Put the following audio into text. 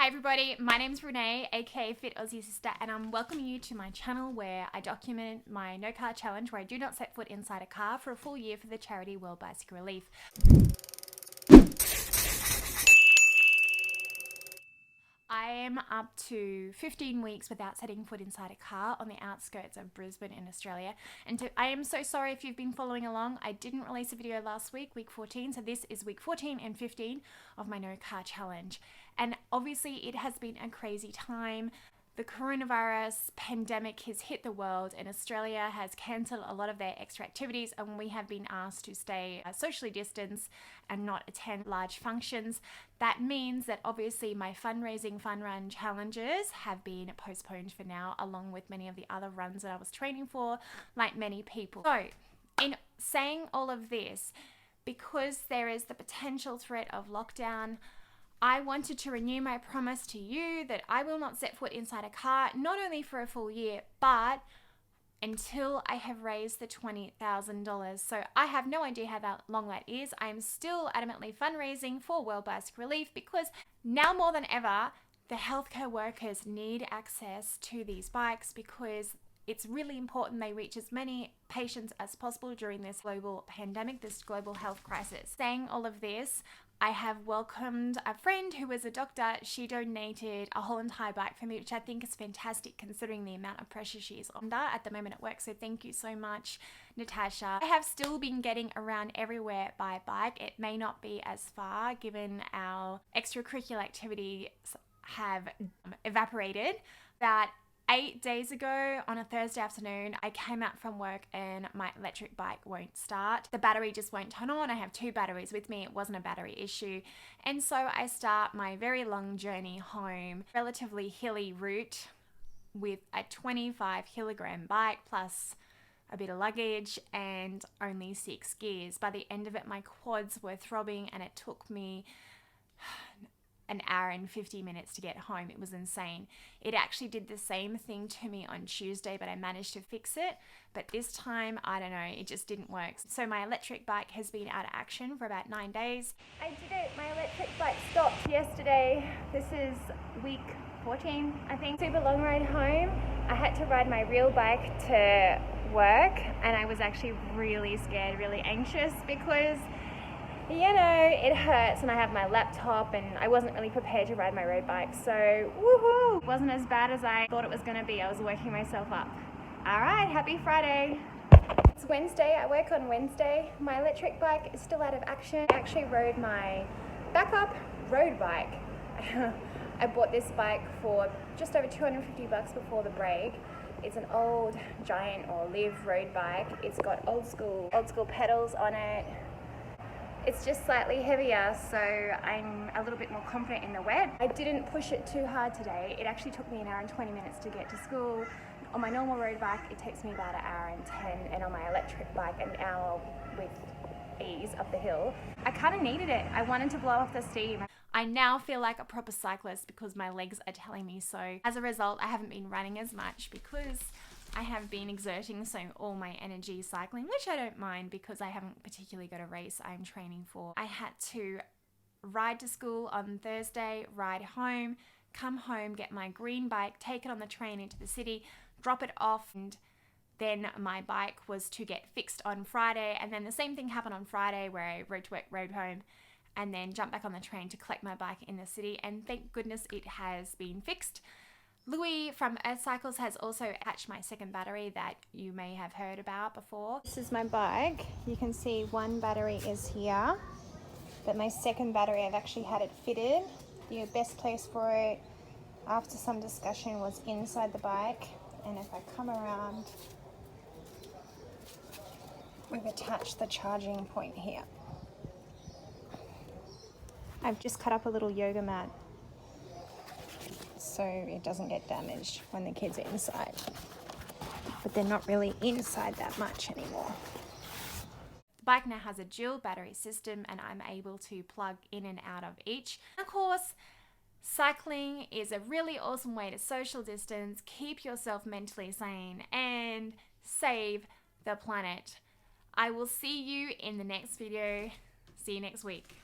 Hi everybody, my name's Renee, aka Fit Aussie Sister, and I'm welcoming you to my channel where I document my no car challenge where I do not set foot inside a car for a full year for the charity World Bicycle Relief. I am up to 15 weeks without setting foot inside a car on the outskirts of Brisbane in Australia. And I am so sorry if you've been following along. I didn't release a video last week, week 14, so this is week 14 and 15 of my no car challenge. And obviously it has been a crazy time. The coronavirus pandemic has hit the world and Australia has cancelled a lot of their extra activities, and we have been asked to stay socially distanced and not attend large functions. That means that obviously my fundraising fun run challenges have been postponed for now, along with many of the other runs that I was training for, like many people. So in saying all of this, because there is the potential threat of lockdown, I wanted to renew my promise to you that I will not set foot inside a car, not only for a full year, but until I have raised the $20,000. So I have no idea how long that is. I am still adamantly fundraising for World Bicycle Relief because now more than ever, the healthcare workers need access to these bikes because it's really important they reach as many patients as possible during this global pandemic, this global health crisis. Saying all of this, I have welcomed a friend who was a doctor. She donated a whole entire bike for me, which I think is fantastic considering the amount of pressure she is under at the moment at work. So thank you so much, Natasha. I have still been getting around everywhere by bike. It may not be as far given our extracurricular activities have evaporated. That 8 days ago on a Thursday afternoon, I came out from work and my electric bike won't start. The battery just won't turn on. I have two batteries with me. It wasn't a battery issue. And so I start my very long journey home, relatively hilly route with a 25 kilogram bike plus a bit of luggage and only 6 gears. By the end of it, my quads were throbbing and it took me an hour and 50 minutes to get home. It was insane. It actually did the same thing to me on Tuesday, but I managed to fix it. But this time, I don't know, it just didn't work. So my electric bike has been out of action for about 9 days. I did it. My electric bike stopped yesterday. This is week 14, I think. Super long ride home. I had to ride my real bike to work, and I was actually really scared, really anxious because you know, it hurts and I have my laptop and I wasn't really prepared to ride my road bike. So, woohoo! It wasn't as bad as I thought it was going to be. I was working myself up. All right, happy Friday. It's Wednesday. I work on Wednesday. My electric bike is still out of action. I actually rode my backup road bike. I bought this bike for just over $250 before the break. It's an old Giant or Live road bike. It's got old school pedals on it. It's just slightly heavier, so I'm a little bit more confident in the wet. I didn't push it too hard today. It actually took me an hour and 20 minutes to get to school. On my normal road bike, it takes me about an hour and 10, and on my electric bike, an hour with ease up the hill. I kind of needed it. I wanted to blow off the steam. I now feel like a proper cyclist because my legs are telling me so. As a result, I haven't been running as much because I have been exerting all my energy cycling, which I don't mind because I haven't particularly got a race I'm training for. I had to ride to school on Thursday, ride home, come home, get my green bike, take it on the train into the city, drop it off, and then my bike was to get fixed on Friday. And then the same thing happened on Friday where I rode to work, rode home, and then jumped back on the train to collect my bike in the city. And thank goodness it has been fixed. Louis from Earth Cycles has also attached my second battery that you may have heard about before. This is my bike. You can see one battery is here, but my second battery, I've actually had it fitted. The best place for it, after some discussion, was inside the bike. And if I come around, we've attached the charging point here. I've just cut up a little yoga mat so it doesn't get damaged when the kids are inside. But they're not really inside that much anymore. The bike now has a dual battery system and I'm able to plug in and out of each. Of course, cycling is a really awesome way to social distance, keep yourself mentally sane, and save the planet. I will see you in the next video. See you next week.